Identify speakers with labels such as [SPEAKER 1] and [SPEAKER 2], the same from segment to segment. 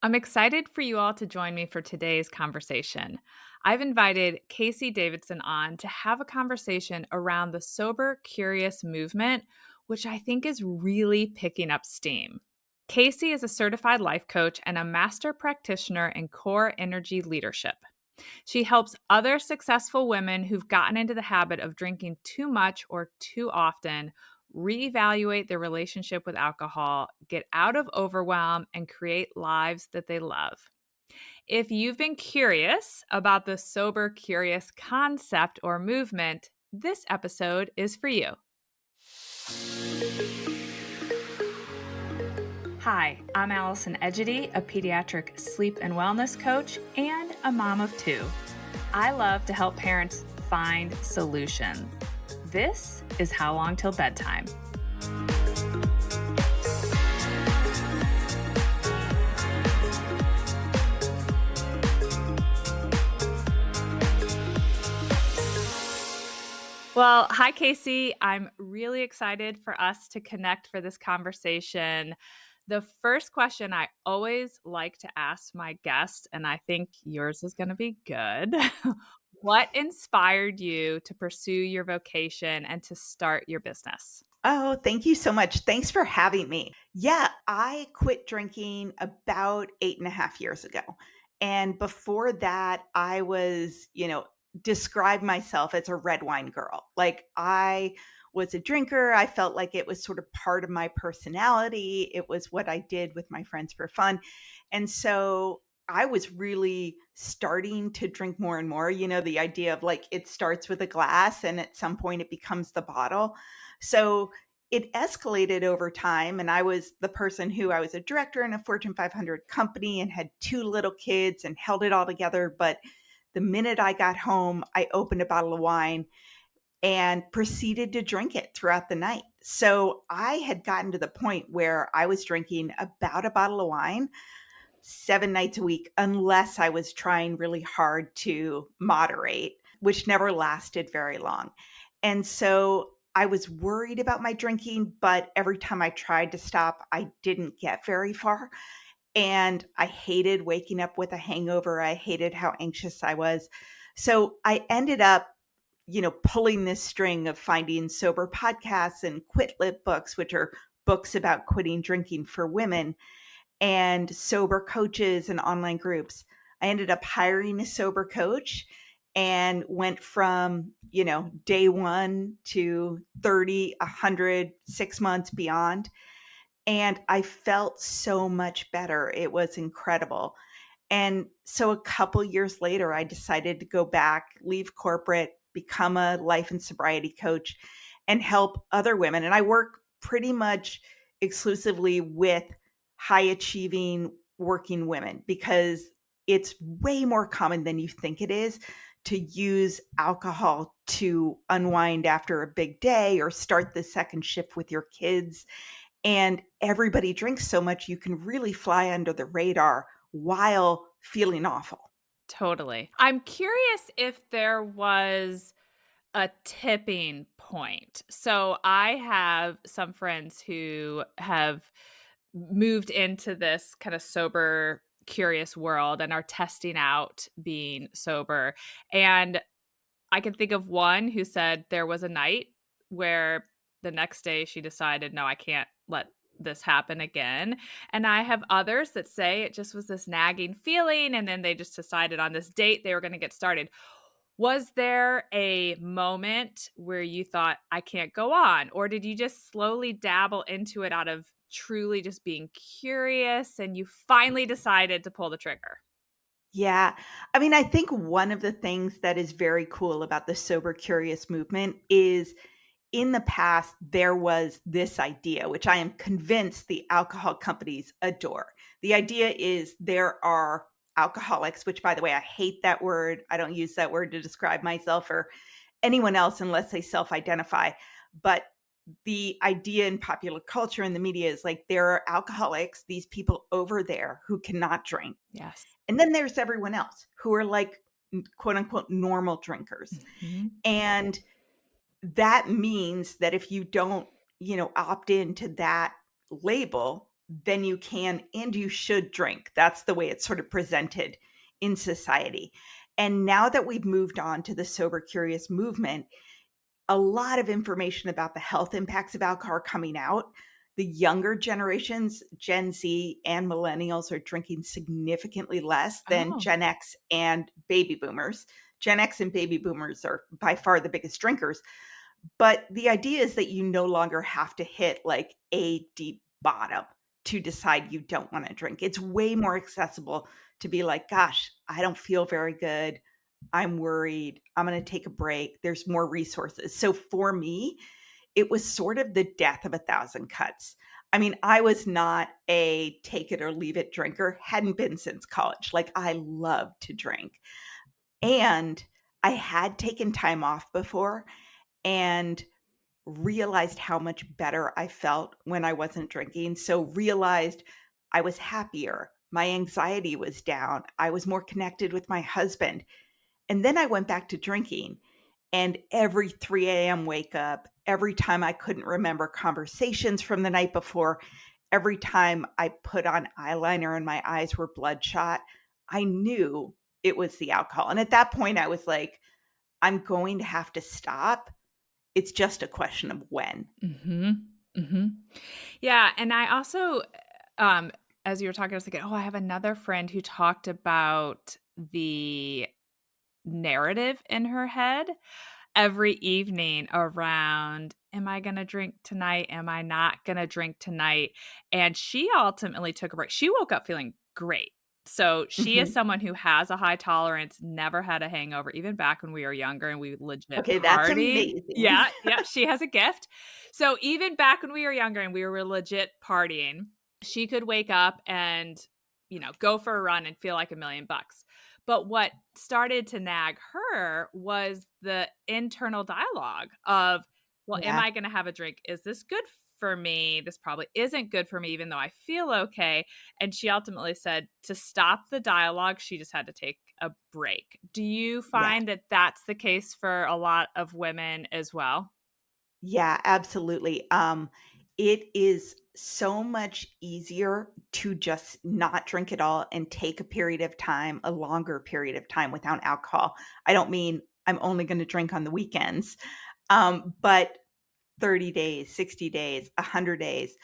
[SPEAKER 1] I'm excited for you all to join me for today's conversation. I've invited Casey Davidson on to have a conversation around the sober, curious movement, which I think is really picking up steam. Casey is a certified life coach and a master practitioner in core energy leadership. She helps other successful women who've gotten into the habit of drinking too much or too often reevaluate their relationship with alcohol, get out of overwhelm, and create lives that they love. If you've been curious about the sober curious concept or movement, this episode is for you. Hi, I'm Allison Egidi, a pediatric sleep and wellness coach and a mom of two. I love to help parents find solutions. This is How Long Till Bedtime. Well, hi, Casey. I'm really excited for us to connect for this conversation. The first question I always like to ask my guests, and I think yours is going to be good. What inspired you to pursue your vocation and to start your business?
[SPEAKER 2] Oh, thank you so much. Thanks for having me. Yeah, I quit drinking about 8.5 years ago. And before that, I was, describe myself as a red wine girl. Like I was a drinker. I felt like it was sort of part of my personality. It was what I did with my friends for fun. And so I was really starting to drink more and more. The idea of like it starts with a glass and at some point it becomes the bottle. So it escalated over time. And I was the person who I was a director in a Fortune 500 company and had two little kids and held it all together. But the minute I got home, I opened a bottle of wine and proceeded to drink it throughout the night. So I had gotten to the point where I was drinking about a bottle of wine 7 nights a week, unless I was trying really hard to moderate, which never lasted very long. And so I was worried about my drinking, but every time I tried to stop, I didn't get very far. And I hated waking up with a hangover. I hated how anxious I was. So I ended up, pulling this string of finding sober podcasts and quit lit books, which are books about quitting drinking for women, and sober coaches and online groups. I ended up hiring a sober coach and went from, day one to 30, 100, 6 months beyond. And I felt so much better. It was incredible. And so a couple years later, I decided to go back, leave corporate, become a life and sobriety coach, and help other women. And I work pretty much exclusively with high achieving working women because it's way more common than you think it is to use alcohol to unwind after a big day or start the second shift with your kids. And everybody drinks so much, you can really fly under the radar while feeling awful.
[SPEAKER 1] Totally. I'm curious if there was a tipping point. So I have some friends who have moved into this kind of sober, curious world and are testing out being sober. And I can think of one who said there was a night where the next day she decided, no, I can't let this happen again. And I have others that say it just was this nagging feeling. And then they just decided on this date they were going to get started. Was there a moment where you thought, I can't go on? Or did you just slowly dabble into it out of truly just being curious and you finally decided to pull the trigger?
[SPEAKER 2] Yeah. I mean, I think one of the things that is very cool about the sober curious movement is in the past, there was this idea, which I am convinced the alcohol companies adore. The idea is there are alcoholics, which, by the way, I hate that word. I don't use that word to describe myself or anyone else unless they self identify. But the idea in popular culture and the media is like there are alcoholics, these people over there who cannot drink.
[SPEAKER 1] Yes.
[SPEAKER 2] And then there's everyone else who are like quote unquote normal drinkers.
[SPEAKER 1] Mhm.
[SPEAKER 2] And that means that if you don't, opt into that label, then you can and you should drink. That's the way it's sort of presented in society. And now that we've moved on to the sober curious movement, a lot of information about the health impacts of alcohol are coming out. The younger generations, Gen Z and millennials, are drinking significantly less than
[SPEAKER 1] Oh.
[SPEAKER 2] Gen X and baby boomers. Gen X and baby boomers are by far the biggest drinkers. But the idea is that you no longer have to hit like a deep bottom to decide you don't want to drink. It's way more accessible to be like, gosh, I don't feel very good. I'm worried. I'm going to take a break. There's more resources. So for me, it was sort of the death of a thousand cuts. I mean, I was not a take it or leave it drinker, hadn't been since college. Like, I love to drink. And I had taken time off before and realized how much better I felt when I wasn't drinking. So, realized I was happier. My anxiety was down. I was more connected with my husband. And then I went back to drinking. And every 3 a.m. wake up, every time I couldn't remember conversations from the night before, every time I put on eyeliner and my eyes were bloodshot, I knew it was the alcohol. And at that point, I was like, I'm going to have to stop. It's just a question of when.
[SPEAKER 1] Mhm. Mhm. Yeah, and I also, um, as you were talking, I was thinking, "Oh, I have another friend who talked about the narrative in her head every evening around, 'Am I gonna drink tonight? Am I not gonna drink tonight?'" And she ultimately took a break. She woke up feeling great. So, she is
[SPEAKER 2] Mhm.
[SPEAKER 1] someone who has a high tolerance, never had a hangover, even back when we were younger and we legit
[SPEAKER 2] Okay, that's
[SPEAKER 1] partied.
[SPEAKER 2] amazing.
[SPEAKER 1] Yeah, yeah, she has a gift. So, even back when we were younger and we were legit partying, she could wake up and, go for a run and feel like $1,000,000. But what started to nag her was the internal dialogue of, well, am
[SPEAKER 2] Yeah,
[SPEAKER 1] I going to have a drink? Is this good for me? This probably isn't good for me, even though I feel okay. And she ultimately said to stop the dialogue, she just had to take a break. Do you
[SPEAKER 2] yeah.
[SPEAKER 1] find that that's the case for a lot of women as well?
[SPEAKER 2] Yeah, absolutely. It is so much easier to just not drink at all and take a period of time, a longer period of time without alcohol. I don't mean I'm only going to drink on the weekends, but 30 days, 60 days, 100 days,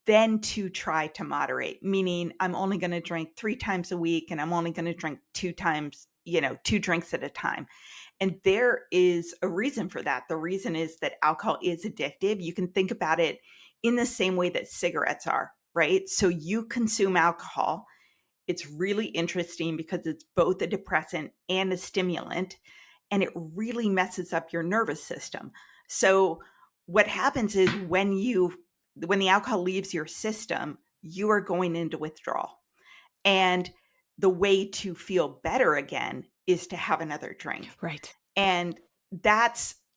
[SPEAKER 2] then to try to moderate, meaning I'm only going to drink 3 times a week and I'm only going to drink 2 times, 2 drinks at a time. And there is a reason for that. The reason is that alcohol is addictive. You can think about it in the same way that cigarettes are, right? So you consume alcohol. It's really interesting because it's both a depressant and a stimulant, and it really messes up your nervous system. So what happens is when the alcohol leaves your system, you are going into withdrawal. And the way to feel better again is to have another drink.
[SPEAKER 1] Right.
[SPEAKER 2] And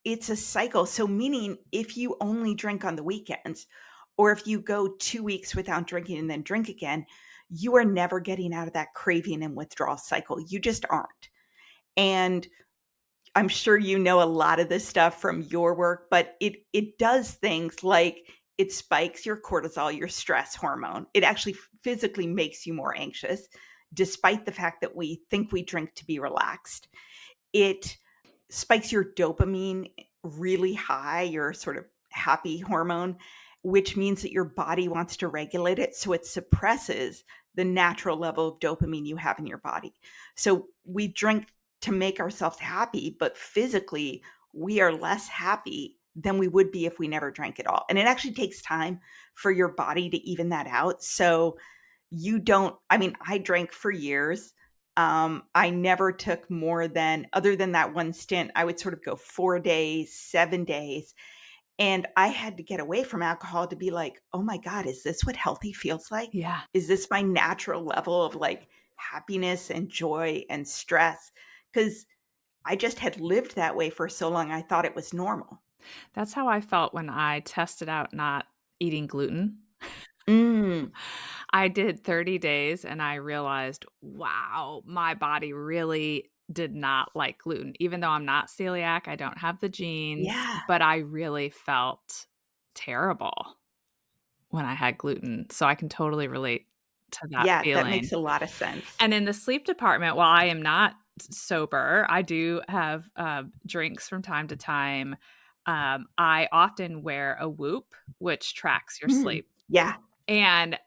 [SPEAKER 2] it's a cycle. So meaning if you only drink on the weekends or if you go 2 weeks without drinking and then drink again, you are never getting out of that craving and withdrawal cycle. You just aren't. And I'm sure you know a lot of this stuff from your work, but it does things like it spikes your cortisol, your stress hormone. It actually physically makes you more anxious despite the fact that we think we drink to be relaxed. It spikes your dopamine really high, your sort of happy hormone, which means that your body wants to regulate it. So it suppresses the natural level of dopamine you have in your body. So we drink to make ourselves happy, but physically, we are less happy than we would be if we never drank at all. And it actually takes time for your body to even that out. So you don't, I mean, I drank for years. I never took more than, other than that one stint, I would sort of go 4 days, 7 days. And I had to get away from alcohol to be like, oh my God, is this what healthy feels like?
[SPEAKER 1] Yeah.
[SPEAKER 2] Is this my natural level of like happiness and joy and stress? Because I just had lived that way for so long. I thought it was normal.
[SPEAKER 1] That's how I felt when I tested out not eating gluten.
[SPEAKER 2] Mm,
[SPEAKER 1] I did 30 days and I realized, wow, my body really did not like gluten. Even though I'm not celiac, I don't have the genes,
[SPEAKER 2] yeah.
[SPEAKER 1] but I really felt terrible. when I had gluten, so I can totally relate to that
[SPEAKER 2] Yeah, that
[SPEAKER 1] feeling.
[SPEAKER 2] makes a lot of sense.
[SPEAKER 1] And in the sleep department, while I am not sober, I do have, drinks from time to time. I often wear a Whoop, which tracks your
[SPEAKER 2] Mm.
[SPEAKER 1] sleep,
[SPEAKER 2] Yeah.
[SPEAKER 1] and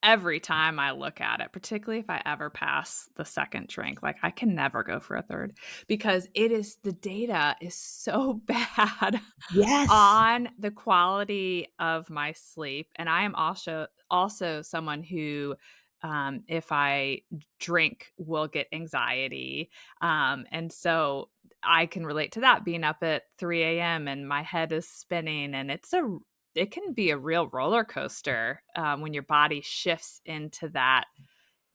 [SPEAKER 1] every time I look at it, particularly if I ever pass the 2nd drink, like, I can never go for a 3rd because the data is so bad
[SPEAKER 2] Yes.
[SPEAKER 1] on the quality of my sleep, and I am also someone who, if I drink, will get anxiety, and so I can relate to that, being up at 3 AM and my head is spinning, and it can be a real roller coaster, when your body shifts into that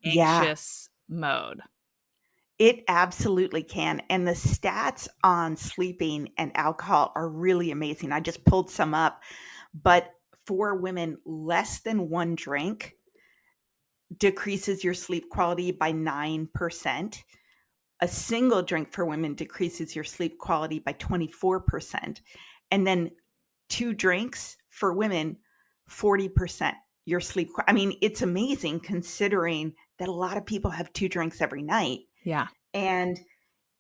[SPEAKER 2] Yeah.
[SPEAKER 1] anxious mode.
[SPEAKER 2] It absolutely can, and the stats on sleeping and alcohol are really amazing. I just pulled some up, but for women, less than 1 drink decreases your sleep quality by 9%. A single drink for women decreases your sleep quality by 24%, and then 2 drinks for women, 40% your I mean, it's amazing considering that a lot of people have 2 drinks every night,
[SPEAKER 1] Yeah.
[SPEAKER 2] and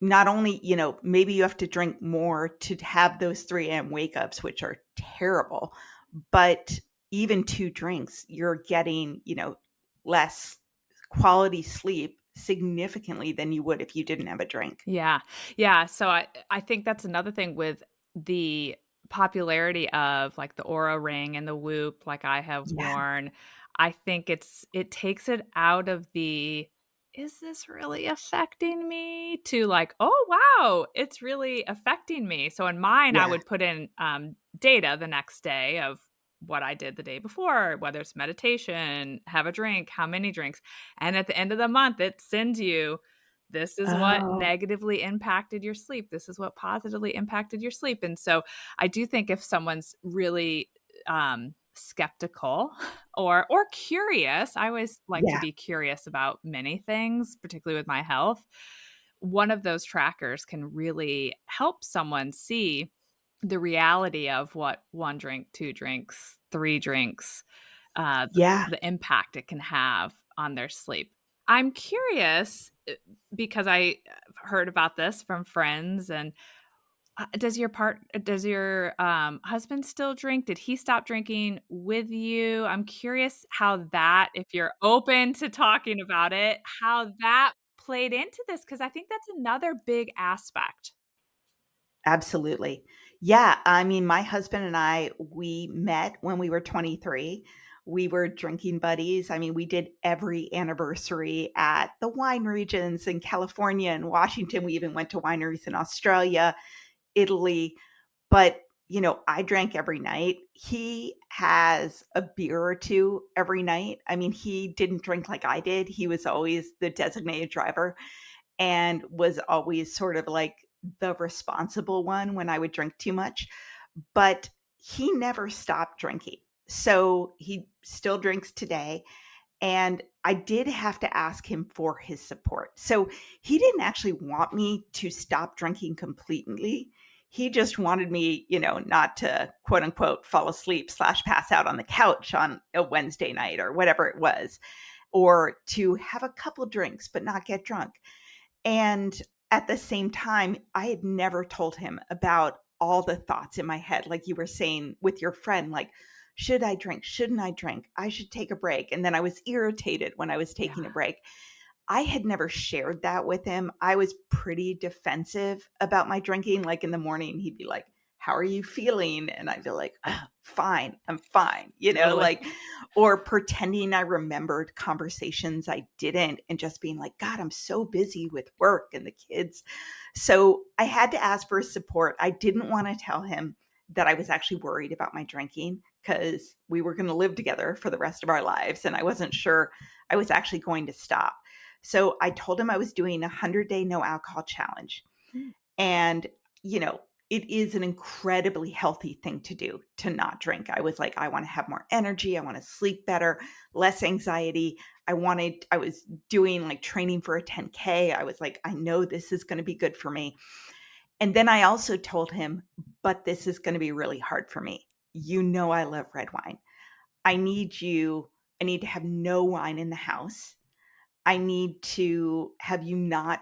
[SPEAKER 2] not only, maybe you have to drink more to have those 3 AM wake ups, which are terrible, but even 2 drinks, you're getting, less quality sleep significantly than you would if you didn't have a drink.
[SPEAKER 1] Yeah. Yeah, so I think that's another thing with the popularity of, like, the Aura Ring and the Whoop, like I have
[SPEAKER 2] Yeah.
[SPEAKER 1] worn. I think it takes it out of the, "Is this really affecting me?" to, like, "Oh, wow, it's really affecting me." So in mine, I
[SPEAKER 2] Yeah.
[SPEAKER 1] would put in, data the next day of what I did the day before, whether it's meditation, have a drink, how many drinks, and at the end of the month, it sends you, this is what
[SPEAKER 2] Oh,
[SPEAKER 1] negatively impacted your sleep. This is what positively impacted your sleep. And so I do think if someone's really skeptical or curious, I always like to
[SPEAKER 2] yeah.
[SPEAKER 1] be curious about many things, particularly with my health. One of those trackers can really help someone see the reality of what 1 drink, 2 drinks, 3 drinks,
[SPEAKER 2] Yeah.
[SPEAKER 1] the impact it can have on their sleep. I'm curious, because I heard about this from friends and, does your, husband still drink? Did he stop drinking with you? I'm curious how that, if you're open to talking about it, how that played into this, because I think that's another big aspect.
[SPEAKER 2] Absolutely. Yeah, I mean, my husband and I, we met when we were 23. We were drinking buddies. I mean, we did every anniversary at the wine regions in California and Washington. We even went to wineries in Australia, Italy. But, I drank every night. He has a beer or 2 every night. I mean, he didn't drink like I did. He was always the designated driver and was always sort of like the responsible one when I would drink too much, but he never stopped drinking. So he still drinks today. And I did have to ask him for his support. So he didn't actually want me to stop drinking completely. He just wanted me, not to quote unquote fall asleep slash pass out on the couch on a Wednesday night or whatever it was, or to have a couple drinks but not get drunk. And at the same time, I had never told him about all the thoughts in my head, like you were saying with your friend, like, should I drink? Shouldn't I drink? I should take a break. And then I was irritated when I was taking a
[SPEAKER 1] Yeah.
[SPEAKER 2] break. I had never shared that with him. I was pretty defensive about my drinking. Like in the morning, he'd be like, "How are you feeling?" And I'd be like, "Fine, I'm fine,"
[SPEAKER 1] Totally.
[SPEAKER 2] or pretending I remembered conversations I didn't and just being like, "God, I'm so busy with work and the kids." So I had to ask for his support. I didn't want to tell him that I was actually worried about my drinking because we were going to live together for the rest of our lives. And I wasn't sure I was actually going to stop. So I told him I was doing a 100-day no alcohol challenge.
[SPEAKER 1] Mm.
[SPEAKER 2] And, you know, it is an incredibly healthy thing to do to not drink. I was like, I want to have more energy. I want to sleep better, less anxiety. I was doing like training for a 10K. I was like, I know this is going to be good for me. And then I also told him, but this is going to be really hard for me. You know, I love red wine. I need you I need to have no wine in the house. I need to have you not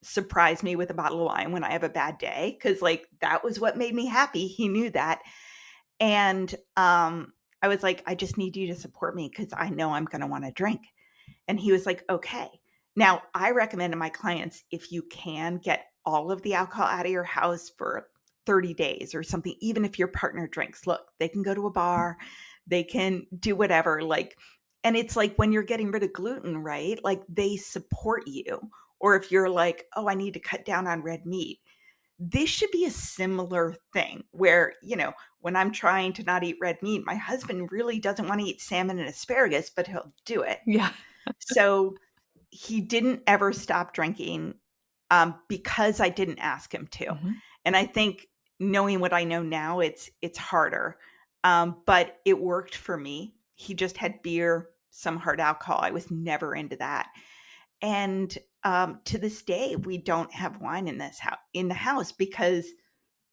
[SPEAKER 2] surprise me with a bottle of wine when I have a bad day, because like, that was what made me happy, he knew that, and, I was like, "I just need you to support me because I know I'm gonna wanna drink." And he was like, "Okay." Now, I recommend to my clients, if you can get all of the alcohol out of your house for 30 days or something, even if your partner drinks, look, they can go to a bar, they can do whatever, like, and it's like when you're getting rid of gluten, right? Like, they support you. Or if you're like, "Oh, I need to cut down on red meat." This should be a similar thing where, when I'm trying to not eat red meat, my husband really doesn't wanna eat salmon and asparagus, but he'll do it.
[SPEAKER 1] Yeah.
[SPEAKER 2] So, he didn't ever stop drinking, because I didn't ask him to,
[SPEAKER 1] Mhm.
[SPEAKER 2] and I think knowing what I know now, it's harder, but it worked for me. He just had beer, some hard alcohol, I was never into that, and, to this day, we don't have wine in the house because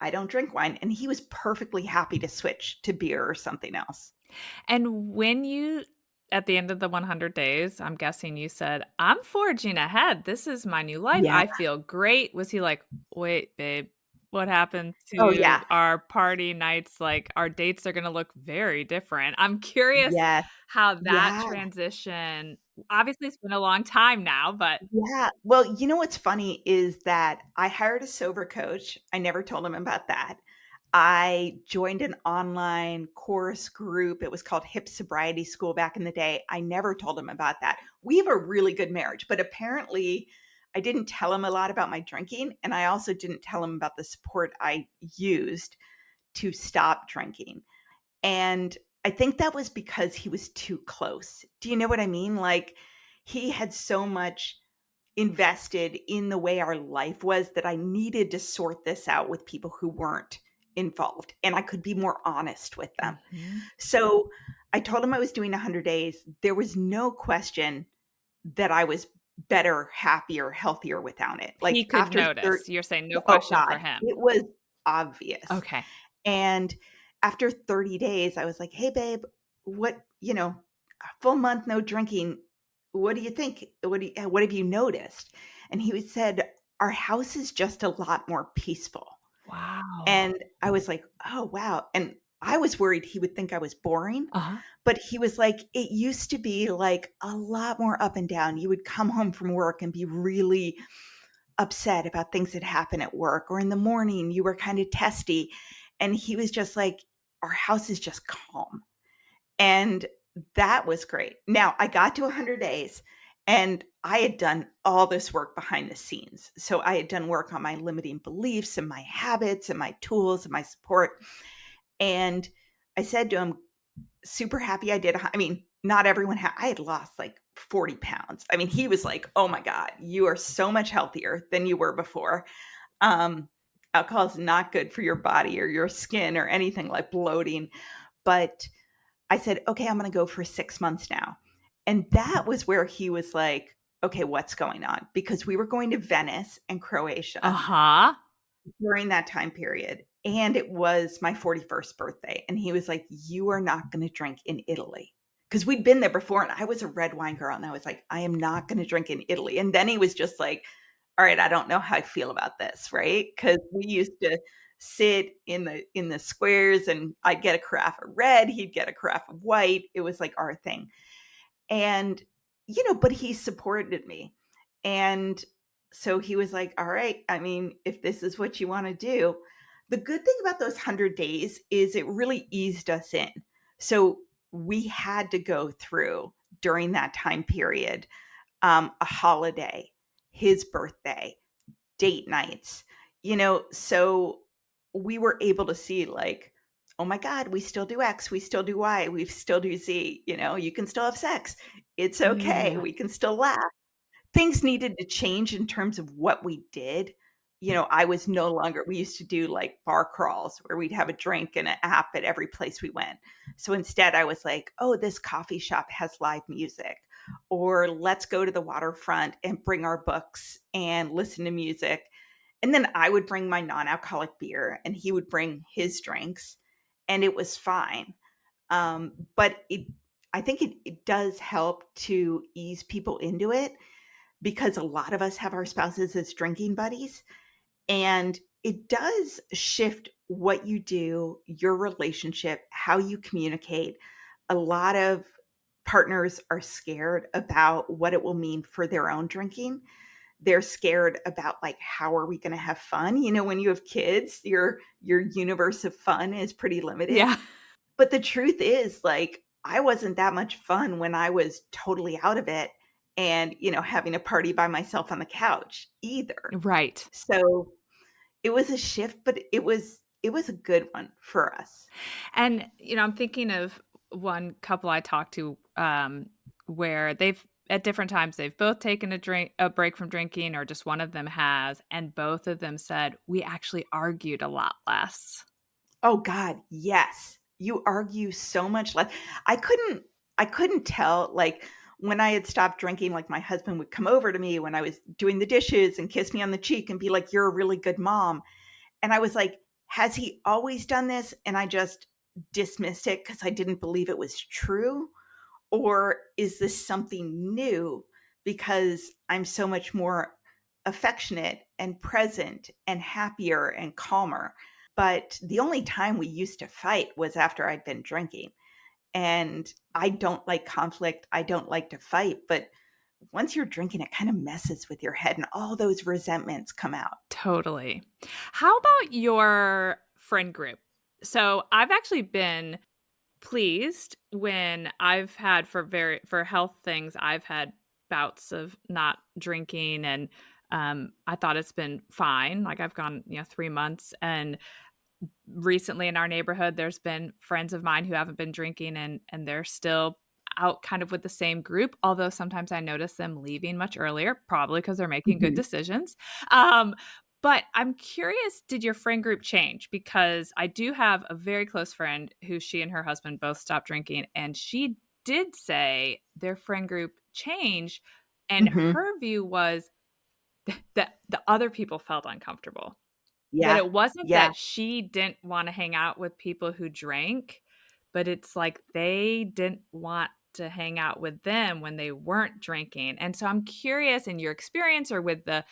[SPEAKER 2] I don't drink wine, and he was perfectly happy to switch to beer or something else.
[SPEAKER 1] And when you at the end of the 100 days, I'm guessing you said, "I'm forging ahead. This is my new life.
[SPEAKER 2] Yeah.
[SPEAKER 1] I feel great." Was he like, "Wait, babe, what happened
[SPEAKER 2] Oh,
[SPEAKER 1] to
[SPEAKER 2] yeah.
[SPEAKER 1] our party nights? Like, our dates are gonna look very different." I'm curious
[SPEAKER 2] Yes.
[SPEAKER 1] how that
[SPEAKER 2] Yeah.
[SPEAKER 1] transition obviously, it's been a long time now, but
[SPEAKER 2] Yeah. Well, you know what's funny is that I hired a sober coach. I never told him about that. I joined an online course group. It was called Hip Sobriety School back in the day. I never told him about that. We have a really good marriage, but apparently I didn't tell him a lot about my drinking. And I also didn't tell him about the support I used to stop drinking. And I think that was because he was too close. Do you know what I mean? Like, he had so much invested in the way our life was that I needed to sort this out with people who weren't involved, and I could be more honest with them.
[SPEAKER 1] Mhm.
[SPEAKER 2] So, I told him I was doing 100 days. There was no question that I was better, happier, healthier without it.
[SPEAKER 1] He
[SPEAKER 2] Like,
[SPEAKER 1] could
[SPEAKER 2] after
[SPEAKER 1] notice. You're saying no
[SPEAKER 2] oh
[SPEAKER 1] question for
[SPEAKER 2] god,
[SPEAKER 1] him.
[SPEAKER 2] it was obvious.
[SPEAKER 1] Okay.
[SPEAKER 2] And after 30 days, I was like, "Hey, babe, a full month no drinking. What do you think? What have you noticed?" And he said, "Our house is just a lot more peaceful."
[SPEAKER 1] Wow.
[SPEAKER 2] And I was like, "Oh, wow." And I was worried he would think I was boring,
[SPEAKER 1] Uh-huh.
[SPEAKER 2] but he was like, "It used to be like a lot more up and down. You would come home from work and be really upset about things that happen at work, or in the morning you were kind of testy." And he was just like, "Our house is just calm." And that was great. Now, I got to 100 days and I had done all this work behind the scenes. So I had done work on my limiting beliefs and my habits and my tools and my support. And I said to him, super happy I did. I mean, not everyone I had lost like 40 pounds. I mean, he was like, "Oh my God, you are so much healthier than you were before." Um, Alcohol is not good for your body or your skin or anything like bloating. But I said, "Okay, I'm gonna go for 6 months now." And that was where he was like, "Okay, what's going on?" Because we were going to Venice and Croatia
[SPEAKER 1] Uh-huh.
[SPEAKER 2] during that time period, and it was my 41st birthday, and he was like, "You are not gonna drink in Italy," because 'Cause we'd been there before, and I was a red wine girl, and I was like, "I am not gonna drink in Italy." And then he was just like, "All right, I don't know how I feel about this," right? Because we used to sit in the squares, and I'd get a carafe of red, he'd get a carafe of white. It was like our thing. And, but he supported me. And so he was like, "All right, I mean, if this is what you want to do." The good thing about those 100 days is it really eased us in. So we had to go through during that time period a holiday, his birthday, date nights, so we were able to see like, "Oh my God, we still do X, we still do Y, we still do Z, you can still have sex. It's okay.
[SPEAKER 1] Yeah.
[SPEAKER 2] We can still laugh." Things needed to change in terms of what we did. I was no longer we used to do like bar crawls where we'd have a drink and an app at every place we went. So instead I was like, "Oh, this coffee shop has live music," or "Let's go to the waterfront and bring our books and listen to music." And then I would bring my non-alcoholic beer and he would bring his drinks, and it was fine. But I think it does help to ease people into it because a lot of us have our spouses as drinking buddies. And it does shift what you do, your relationship, how you communicate. A lot of partners are scared about what it will mean for their own drinking. They're scared about like how are we going to have fun? You know, when you have kids, your universe of fun is pretty limited.
[SPEAKER 1] Yeah.
[SPEAKER 2] But the truth is like I wasn't that much fun when I was totally out of it and, having a party by myself on the couch either.
[SPEAKER 1] Right.
[SPEAKER 2] So it was a shift, but it was a good one for us.
[SPEAKER 1] And, I'm thinking of one couple I talked to, where they've at different times, they've both taken a break from drinking or just one of them has, and both of them said, "We actually argued a lot less."
[SPEAKER 2] Oh god, yes. You argue so much less. I couldn't I couldn't tell, like, when I had stopped drinking, like, my husband would come over to me when I was doing the dishes and kiss me on the cheek and be like, "You're a really good mom." And I was like, "Has he always done this?" And I just dismissed it because I didn't believe it was true. Or is this something new because I'm so much more affectionate and present and happier and calmer? But the only time we used to fight was after I'd been drinking. And I don't like conflict. I don't like to fight. But once you're drinking, it kind of messes with your head and all those resentments come out.
[SPEAKER 1] Totally. How about your friend group? So, I've actually been pleased when I've had for health things, I've had bouts of not drinking and, I thought it's been fine. Like, I've gone, 3 months, and recently in our neighborhood, there's been friends of mine who haven't been drinking and they're still out kind of with the same group, although sometimes I notice them leaving much earlier, probably because 'cause they're making good
[SPEAKER 2] Mhm.
[SPEAKER 1] decisions. Um, but I'm curious, did your friend group change? Because I do have a very close friend who she and her husband both stopped drinking, and she did say their friend group changed, and
[SPEAKER 2] Mhm.
[SPEAKER 1] her view was that the other people felt uncomfortable. That
[SPEAKER 2] Yeah.
[SPEAKER 1] it wasn't
[SPEAKER 2] Yeah.
[SPEAKER 1] that she didn't wanna hang out with people who drank, but it's like they didn't want to hang out with them when they weren't drinking, and so I'm curious in your experience or with the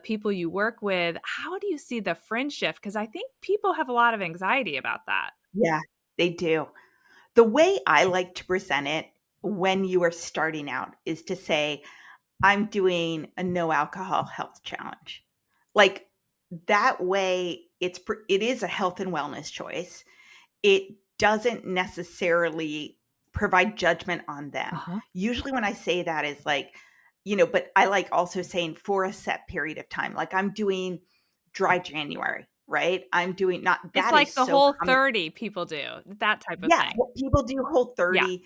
[SPEAKER 1] people you work with, how do you see the friend shift? Because I think people have a lot of anxiety about that.
[SPEAKER 2] Yeah. They do. The way I like to present it when you are starting out is to say, I'm doing a no alcohol health challenge. Like that way it is a health and wellness choice. It doesn't necessarily provide judgment on them.
[SPEAKER 1] Uh-huh.
[SPEAKER 2] Usually when I say that is like, but I like also saying for a set period of time. Like I'm doing dry January, right? I'm doing not
[SPEAKER 1] It's
[SPEAKER 2] that
[SPEAKER 1] like
[SPEAKER 2] is
[SPEAKER 1] the
[SPEAKER 2] so
[SPEAKER 1] Whole
[SPEAKER 2] common.
[SPEAKER 1] 30 people do, that type of
[SPEAKER 2] Yeah,
[SPEAKER 1] thing.
[SPEAKER 2] well, people do Whole
[SPEAKER 1] Yeah.
[SPEAKER 2] 30.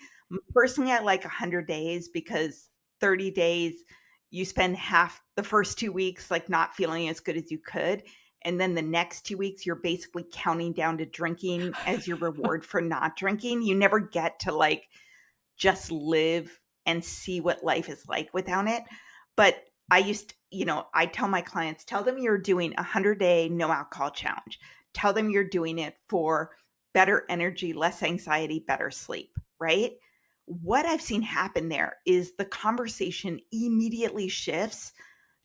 [SPEAKER 2] Personally, I like 100 days because 30 days, you spend half the first 2 weeks, like, not feeling as good as you could, and then the next 2 weeks, you're basically counting down to drinking as your reward for not drinking. You never get to, like, just live and see what life is like without it. But I tell my clients, tell them you're doing a 100-day no alcohol challenge. Tell them you're doing it for better energy, less anxiety, better sleep, right? What I've seen happen there is the conversation immediately shifts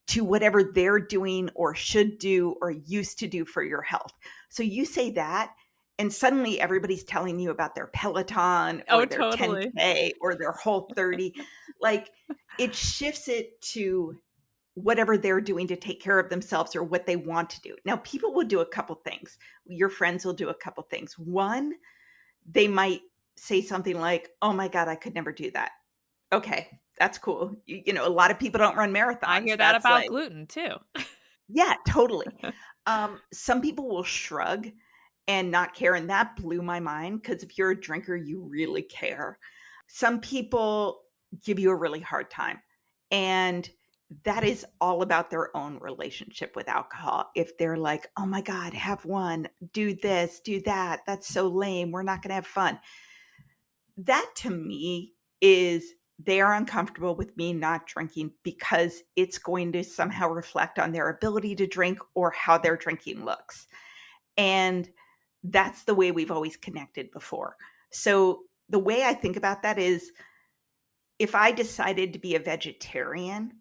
[SPEAKER 2] to whatever they're doing or should do or used to do for your health. So you say that, and suddenly everybody's telling you about their Peloton
[SPEAKER 1] Oh,
[SPEAKER 2] or their
[SPEAKER 1] totally.
[SPEAKER 2] 10K or their Whole 30. Like it shifts it to whatever they're doing to take care of themselves or what they want to do. Now, people will do a couple things. Your friends will do a couple things. One, they might say something like, "Oh my God, I could never do that." Okay, that's cool. A lot of people don't run
[SPEAKER 1] I
[SPEAKER 2] marathons.
[SPEAKER 1] hear that
[SPEAKER 2] That's
[SPEAKER 1] about
[SPEAKER 2] like,
[SPEAKER 1] gluten too.
[SPEAKER 2] yeah, totally. Some people will shrug and not care, and that blew my mind because if you're a drinker, you really care. Some people give you a really hard time, and that is all about their own relationship with alcohol. If they're like, "Oh my god, have one, do this, do that. That's so lame. We're not gonna have fun." That to me is they are uncomfortable with me not drinking because it's going to somehow reflect on their ability to drink or how their drinking looks. And that's the way we've always connected before. So the way I think about that is if I decided to be a vegetarian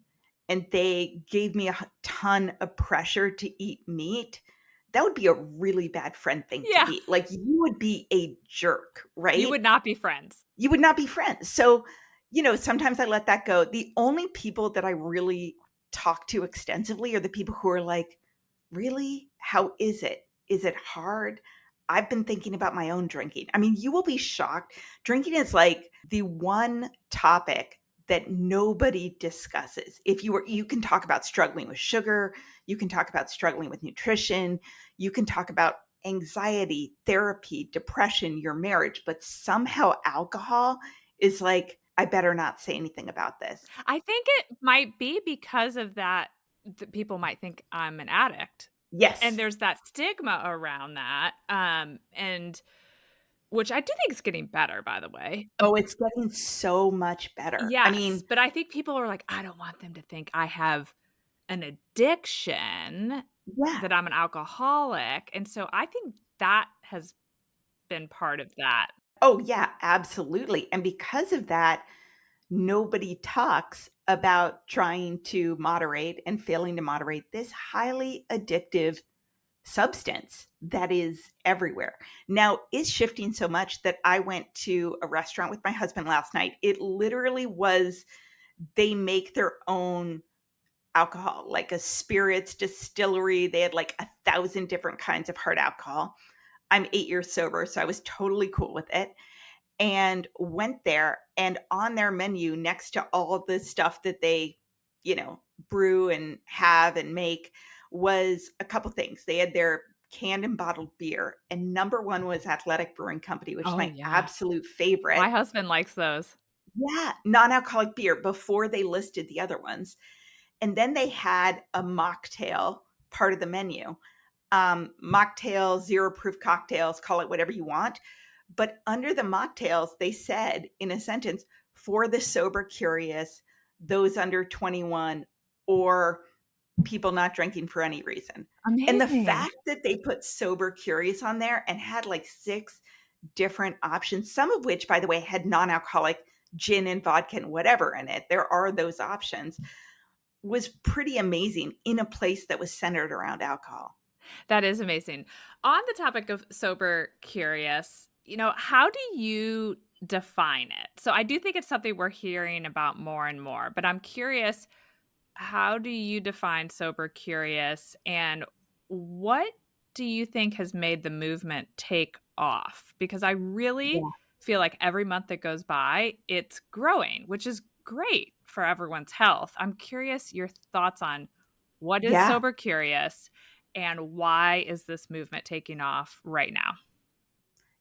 [SPEAKER 2] and they gave me a ton of pressure to eat meat, that would be a really bad friend thing to
[SPEAKER 1] Yeah.
[SPEAKER 2] be. Like, you would be a jerk,
[SPEAKER 1] You
[SPEAKER 2] right?
[SPEAKER 1] would not be friends.
[SPEAKER 2] You would not be friends. So, sometimes I let that go. The only people that I really talk to extensively are the people who are like, "Really? How is it? Is it hard? I've been thinking about my own drinking." I mean, you will be shocked. Drinking is like the one topic that nobody discusses. You can talk about struggling with sugar, you can talk about struggling with nutrition, you can talk about anxiety, therapy, depression, your marriage, but somehow alcohol is like, I better not say anything about this.
[SPEAKER 1] I think it might be because of that people might think I'm an addict, and
[SPEAKER 2] Yes.
[SPEAKER 1] there's that stigma around that, and which I do think is getting better, by the way.
[SPEAKER 2] Oh, it's getting so much better. I
[SPEAKER 1] Yes,
[SPEAKER 2] mean,
[SPEAKER 1] but I think people are like, "I don't want them to think I have an addiction,
[SPEAKER 2] yeah.
[SPEAKER 1] that I'm an alcoholic," and so I think that has been part of that.
[SPEAKER 2] Oh, yeah, absolutely. And because of that, nobody talks about trying to moderate and failing to moderate this highly addictive substance that is everywhere. Now, it's shifting so much that I went to a restaurant with my husband last night. It literally was they make their own alcohol, like a spirits distillery. They had like 1,000 different kinds of hard alcohol. I'm 8 years sober, so I was totally cool with it and went there. And on their menu, next to all of the stuff that they, brew and have and make, was a couple things. They had their canned and bottled beer, and number one was Athletic Brewing Company, which is
[SPEAKER 1] Oh,
[SPEAKER 2] my
[SPEAKER 1] yeah.
[SPEAKER 2] absolute favorite.
[SPEAKER 1] My husband likes those.
[SPEAKER 2] Yeah, non alcoholic beer before they listed the other ones. And then they had a mocktail part of the menu. Mocktails, zero proof cocktails, call it whatever you want. But under the mocktails, they said in a sentence, for the sober curious, those under 21, or people not drinking for any reason. And the
[SPEAKER 1] Amazing.
[SPEAKER 2] fact that they put sober curious on there and had like six different options, some of which, by the way, had non alcoholic gin and vodka and whatever in it, there are those options, was pretty amazing in a place that was centered around alcohol.
[SPEAKER 1] That is amazing. On the topic of sober curious, how do you define it? So I do think it's something we're hearing about more and more, but I'm curious, how do you define sober curious and what do you think has made the movement take off? Because I really
[SPEAKER 2] Yeah.
[SPEAKER 1] feel like every month that goes by, it's growing, which is great for everyone's health. I'm curious your thoughts on what is
[SPEAKER 2] Yeah.
[SPEAKER 1] sober curious and why is this movement taking off right now?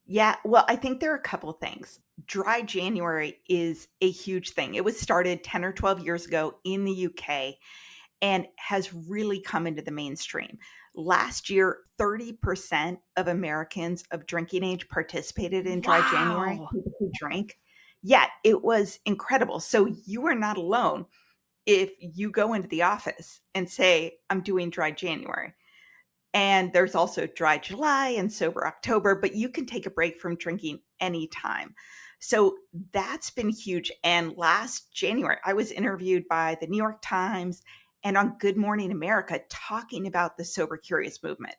[SPEAKER 2] Yeah. Well, I think there are a couple things. Dry January is a huge thing. It was started 10 or 12 years ago in the UK and has really come into the mainstream. Last year, 30% of Americans of drinking age participated in Dry January,
[SPEAKER 1] Wow.
[SPEAKER 2] people who drink. Yeah, it was incredible. So you are not alone if you go into the office and say, I'm doing Dry January. And there's also Dry July and Sober October, but you can take a break from drinking anytime. So that's been huge. And last January, I was interviewed by the New York Times and on Good Morning America talking about the Sober Curious movement.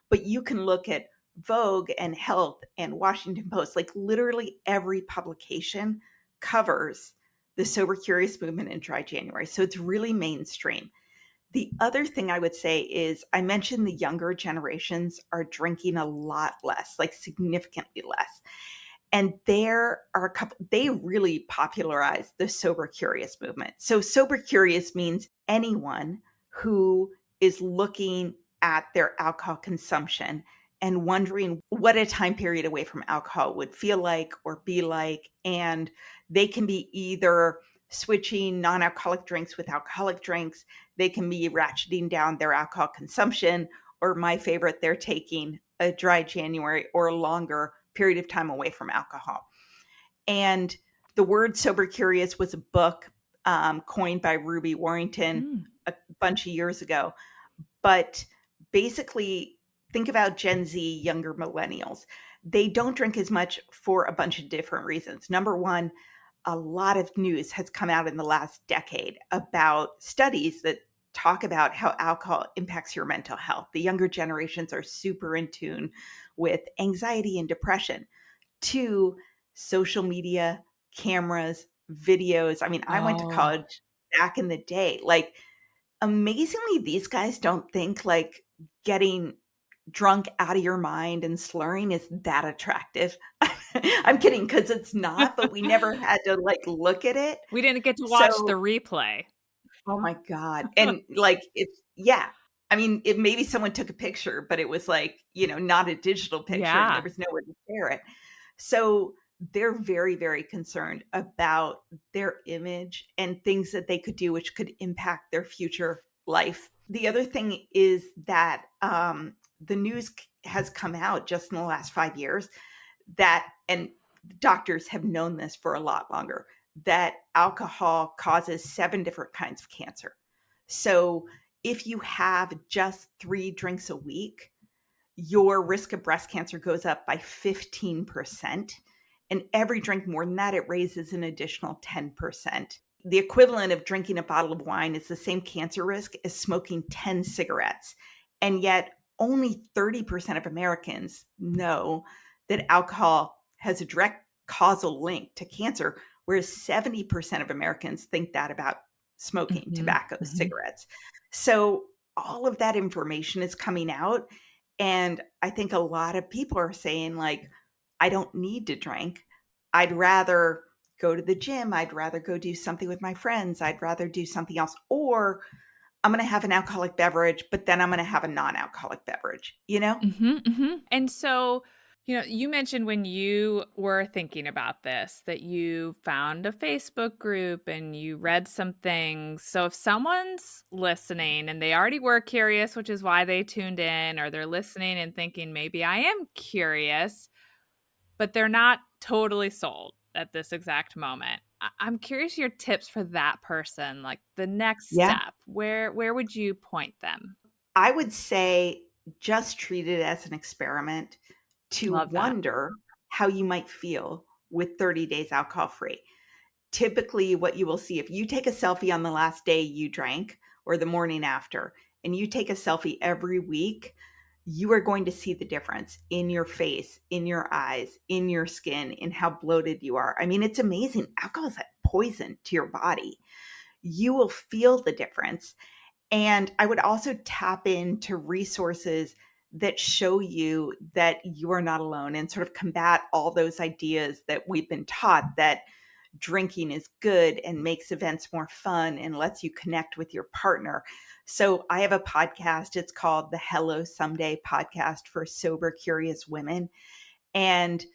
[SPEAKER 2] But you can look at Vogue and Health and Washington Post, like literally every publication covers the Sober Curious movement in Dry January. So it's really mainstream. The other thing I would say is I mentioned the younger generations are drinking a lot less, like significantly less. And there are a couple, they really popularized the sober curious movement. So, sober curious means anyone who is looking at their alcohol consumption and wondering what a time period away from alcohol would feel like or be like. And they can be either switching non alcoholic drinks with alcoholic drinks, they can be ratcheting down their alcohol consumption, or my favorite, they're taking a dry January or longer period of time away from alcohol. And the word sober curious was a book coined by Ruby Warrington
[SPEAKER 1] Mm.
[SPEAKER 2] a bunch of years ago. But basically, think about Gen Z, younger millennials. They don't drink as much for a bunch of different reasons. Number one, a lot of news has come out in the last decade about studies that talk about how alcohol impacts your mental health. The younger generations are super in tune with anxiety and depression. Two, social media, cameras, videos. I mean, I went to
[SPEAKER 1] Oh.
[SPEAKER 2] college back in the day. Like, amazingly, these guys don't think like getting drunk out of your mind and slurring is that attractive. I'm kidding, because it's not, but we never had to, like, look at it.
[SPEAKER 1] We didn't get to watch the
[SPEAKER 2] So
[SPEAKER 1] replay.
[SPEAKER 2] oh my god, and, like, it's yeah. I mean, it maybe someone took a picture, but it was, like, not a digital picture, and there
[SPEAKER 1] Yeah.
[SPEAKER 2] was nowhere to share it. So, they're very, very concerned about their image and things that they could do which could impact their future life. The other thing is that, the news c has come out just in the last 5 years that and doctors have known this for a lot longer, that alcohol causes 7 different kinds of cancer. So, if you have just 3 drinks a week, your risk of breast cancer goes up by 15%. And every drink more than that, it raises an additional 10%. The equivalent of drinking a bottle of wine is the same cancer risk as smoking 10 cigarettes. And yet, only 30% of Americans know that alcohol has a direct causal link to cancer, whereas 70% of Americans think that about smoking
[SPEAKER 1] Mhm,
[SPEAKER 2] tobacco,
[SPEAKER 1] mhm.
[SPEAKER 2] cigarettes. So, all of that information is coming out. And I think a lot of people are saying, like, I don't need to drink. I'd rather go to the gym. I'd rather go do something with my friends. I'd rather do something else. Or I'm going to have an alcoholic beverage, but then I'm going to have a non alcoholic beverage, you know?
[SPEAKER 1] Mhm, mhm. And so, you mentioned when you were thinking about this that you found a Facebook group and you read some things. So if someone's listening and they already were curious, which is why they tuned in, or they're listening and thinking, maybe I am curious, but they're not totally sold at this exact moment. I'm curious your tips for that person, like the next
[SPEAKER 2] Yeah.
[SPEAKER 1] step. Where would you point them?
[SPEAKER 2] I would say just treat it as an experiment to
[SPEAKER 1] Love that.
[SPEAKER 2] wonder how you might feel with 30 days alcohol free. Typically, what you will see if you take a selfie on the last day you drank or the morning after, and you take a selfie every week, you are going to see the difference in your face, in your eyes, in your skin, in how bloated you are. I mean, it's amazing. Alcohol is like poison to your body. You will feel the difference. And I would also tap into resources that show you that you are not alone and sort of combat all those ideas that we've been taught that drinking is good and makes events more fun and lets you connect with your partner. So I have a podcast. It's called the Hello Someday podcast for sober, curious women. And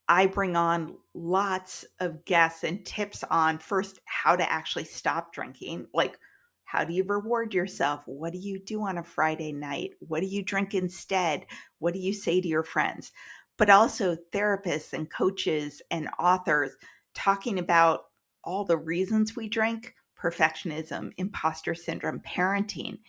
[SPEAKER 2] I bring on lots of guests and tips on first how to actually stop drinking. Like, how do you reward yourself? What do you do on a Friday night? What do you drink instead? What do you say to your friends? But also therapists and coaches and authors talking about all the reasons we drink, perfectionism, imposter syndrome, parenting,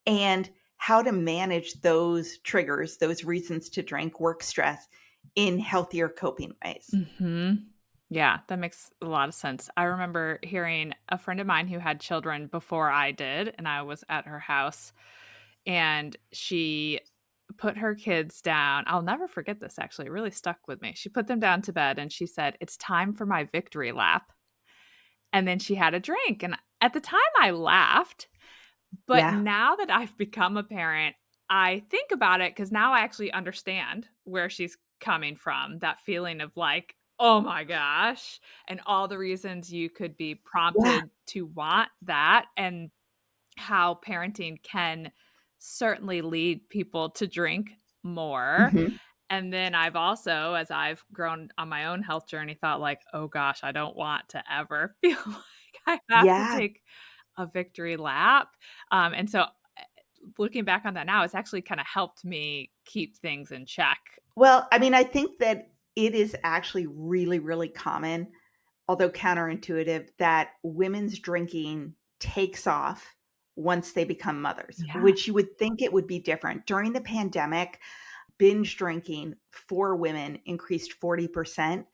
[SPEAKER 2] and how to manage those triggers, those reasons to drink, work stress in healthier coping ways.
[SPEAKER 1] Mhm. Yeah, that makes a lot of sense. I remember hearing a friend of mine who had children before I did, and I was at her house, and she put her kids down. I'll never forget this actually, it really stuck with me. She put them down to bed and she said, "It's time for my victory lap." And then she had a drink, and at the time I laughed, but
[SPEAKER 2] Yeah.
[SPEAKER 1] now that I've become a parent, I think about it because now I actually understand where she's coming from, that feeling of like, "Oh my gosh," and all the reasons you could be
[SPEAKER 2] Yeah.
[SPEAKER 1] prompted to want that, and how parenting can certainly lead people to drink more.
[SPEAKER 2] Mhm.
[SPEAKER 1] And then I've also, as I've grown on my own health journey, thought like, "Oh gosh, I don't want to ever feel like I have to
[SPEAKER 2] Yeah.
[SPEAKER 1] take a victory lap." And so looking back on that now, it's actually kinda helped me keep things in check.
[SPEAKER 2] Well, I mean, I think that it is actually really, really common, although counterintuitive, that women's drinking takes off once they become mothers,
[SPEAKER 1] Yeah.
[SPEAKER 2] which you would think it would be different. During the pandemic, binge drinking for women increased 40%.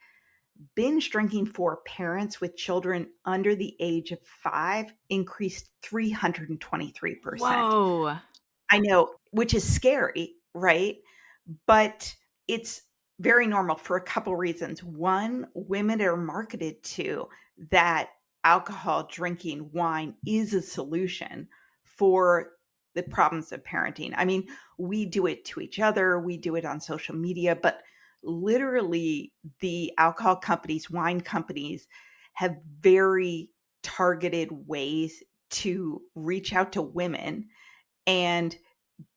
[SPEAKER 2] Binge drinking for parents with children under the age of 5 increased 323%.
[SPEAKER 1] Whoa.
[SPEAKER 2] I know, which is scary, right? But it's very normal for a couple reasons. One, women are marketed to that alcohol, drinking, wine is a solution for the problems of parenting. I mean, we do it to each other, we do it on social media, but literally the alcohol companies, wine companies have very targeted ways to reach out to women and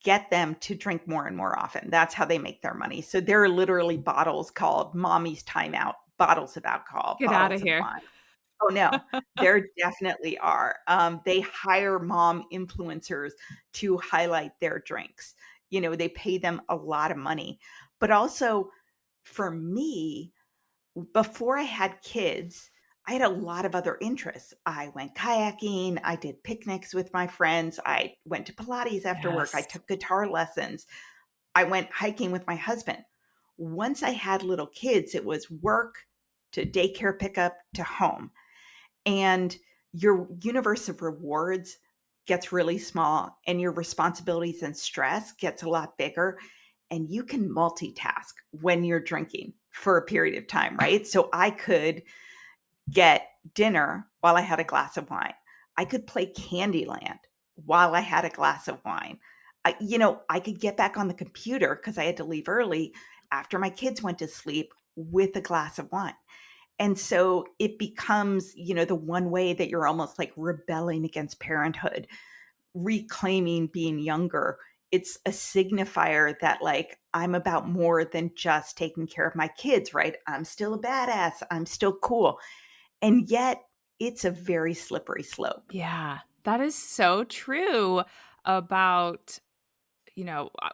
[SPEAKER 2] get them to drink more and more often. That's how they make their money. So there are literally bottles called Mommy's Timeout, bottles of alcohol,
[SPEAKER 1] Get out of
[SPEAKER 2] bottles of
[SPEAKER 1] here.
[SPEAKER 2] wine. Oh, no, there definitely are. They hire mom influencers to highlight their drinks. They pay them a lot of money. But also for me, before I had kids, I had a lot of other interests. I went kayaking, I did picnics with my friends, I went to Pilates after work, I
[SPEAKER 1] Yes.
[SPEAKER 2] took guitar lessons, I went hiking with my husband. Once I had little kids, it was work to daycare pickup to home. And your universe of rewards gets really small and your responsibilities and stress gets a lot bigger, and you can multitask when you're drinking for a period of time, right? So I could get dinner while I had a glass of wine. I could play Candyland while I had a glass of wine. I could get back on the computer because I had to leave early after my kids went to sleep with a glass of wine. And so it becomes, the one way that you're almost like rebelling against parenthood, reclaiming being younger. It's a signifier that, like, I'm about more than just taking care of my kids, right? I'm still a badass. I'm still cool. And yet it's a very slippery slope.
[SPEAKER 1] Yeah, that is so true about,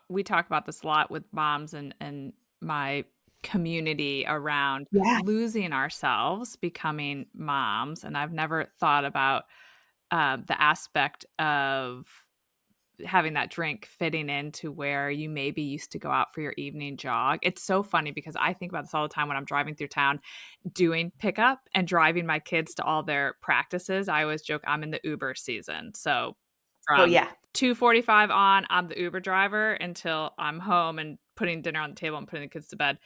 [SPEAKER 1] we talk about this a lot with moms and my community around
[SPEAKER 2] Yeah.
[SPEAKER 1] losing ourselves becoming moms, and I've never thought about, the aspect of having that drink fitting into where you maybe used to go out for your evening jog. It's so funny because I think about this all the time when I'm driving through town doing pickup and driving my kids to all their practices. I always joke I'm in the Uber season. So
[SPEAKER 2] Oh,
[SPEAKER 1] from
[SPEAKER 2] yeah.
[SPEAKER 1] 2:45 on, I'm the Uber driver until I'm home and putting dinner on the table and putting the kids to bed.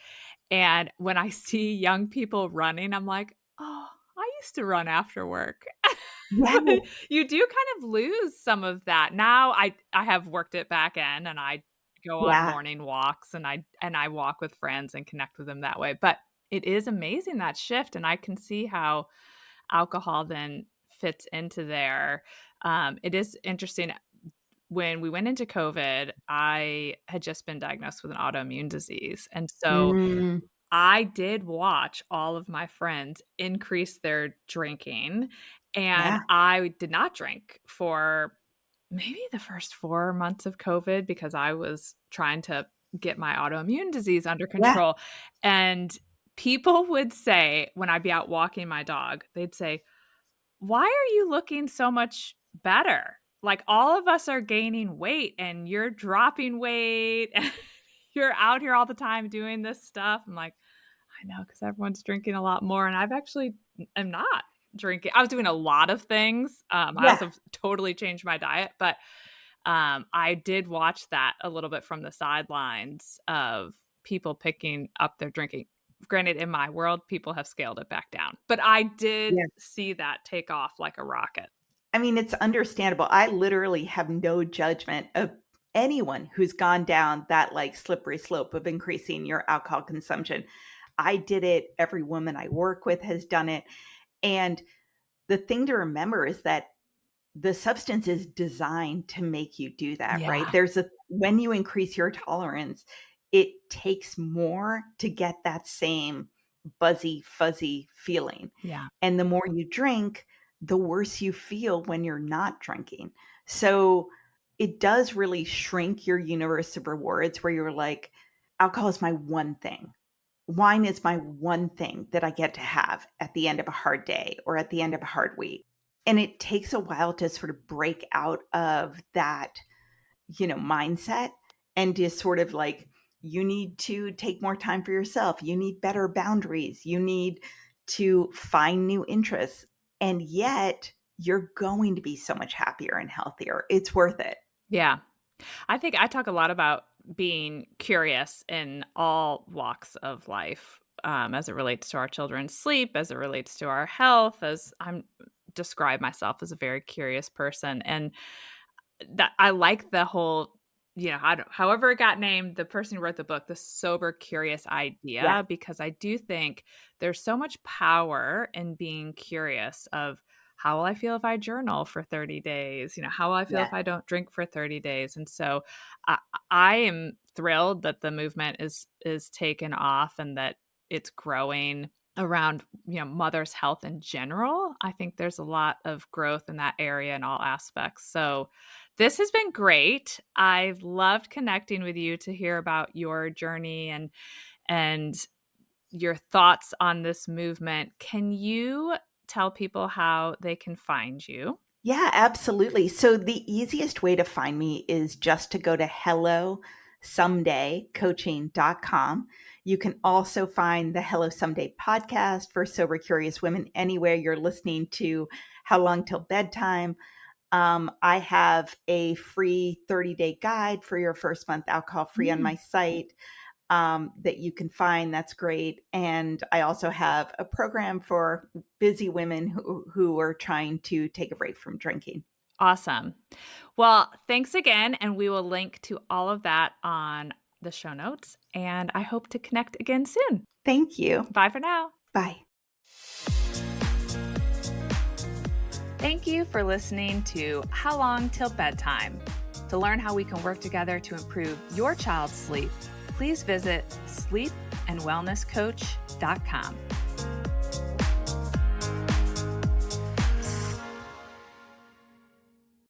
[SPEAKER 1] And when I see young people running, I'm like, "Oh, I used to run after work."
[SPEAKER 2] Yeah.
[SPEAKER 1] But you do kind of lose some of that. Now I have worked it back in, and I go on
[SPEAKER 2] Yeah.
[SPEAKER 1] morning walks, and I walk with friends and connect with them that way. But it is amazing that shift, and I can see how alcohol then fits into there. It is interesting. When we went into COVID, I had just been diagnosed with an autoimmune disease, and so
[SPEAKER 2] Mm,
[SPEAKER 1] I did watch all of my friends increase their drinking, and
[SPEAKER 2] yeah.
[SPEAKER 1] I did not drink for maybe the first 4 months of COVID because I was trying to get my autoimmune disease under
[SPEAKER 2] Yeah.
[SPEAKER 1] control, and people would say when I'd be out walking my dog, they'd say, "Why are you looking so much better? Like, all of us are gaining weight and you're dropping weight, and you're out here all the time doing this stuff." I'm like, "I know, because everyone's drinking a lot more," and I've actually am not drinking. I was doing a lot of things. I
[SPEAKER 2] Yeah.
[SPEAKER 1] also totally changed my diet, but, I did watch that a little bit from the sidelines of people picking up their drinking. Granted, in my world, people have scaled it back down, but I did
[SPEAKER 2] Yeah.
[SPEAKER 1] see that take off like a rocket.
[SPEAKER 2] I mean, it's understandable. I literally have no judgment of anyone who's gone down that, like, slippery slope of increasing your alcohol consumption. I did it. Every woman I work with has done it. And the thing to remember is that the substance is designed to make you do that, right?
[SPEAKER 1] Yeah,
[SPEAKER 2] When you increase your tolerance, it takes more to get that same buzzy, fuzzy feeling.
[SPEAKER 1] yeah,
[SPEAKER 2] And the more you drink, the worse you feel when you're not drinking. So it does really shrink your universe of rewards where you're like, alcohol is my one thing. Wine is my one thing that I get to have at the end of a hard day or at the end of a hard week. And it takes a while to sort of break out of that, mindset and to sort of like You need to take more time for yourself. You need better boundaries. You need to find new interests. And yet, you're going to be so much happier and healthier. It's worth it.
[SPEAKER 1] Yeah. I think I talk a lot about being curious in all walks of life, as it relates to our children's sleep, as it relates to our health, as I'm describe myself as a very curious person. And that I like the whole, I don't however it got named, the person who wrote the book, the sober curious
[SPEAKER 2] Yeah.
[SPEAKER 1] idea, because I do think there's so much power in being curious of how will I feel if I journal for 30 days? How will I feel
[SPEAKER 2] Yeah.
[SPEAKER 1] if I don't drink for 30 days? And so I, I am thrilled that the movement is taken off and that it's growing around mother's health in general. I think there's a lot of growth in that area in all aspects. So this has been great. I've loved connecting with you to hear about your journey and your thoughts on this movement. Can you tell people how they can find you?
[SPEAKER 2] Yeah, absolutely. So the easiest way to find me is just to go to hellosomedaycoaching.com. You can also find the Hello Someday podcast for sober curious women anywhere you're listening to How Long Till Bedtime. I have a free 30-day guide for your first month alcohol free on
[SPEAKER 1] Mm.
[SPEAKER 2] my site that you can find. That's great. And I also have a program for busy women who are trying to take a break from drinking.
[SPEAKER 1] Awesome. Well, thanks again. And we will link to all of that on the show notes. And I hope to connect again soon.
[SPEAKER 2] Thank you.
[SPEAKER 1] Bye for now.
[SPEAKER 2] Bye.
[SPEAKER 1] Thank you for listening to How Long Till Bedtime. To learn how we can work together to improve your child's sleep, please visit sleepandwellnesscoach.com.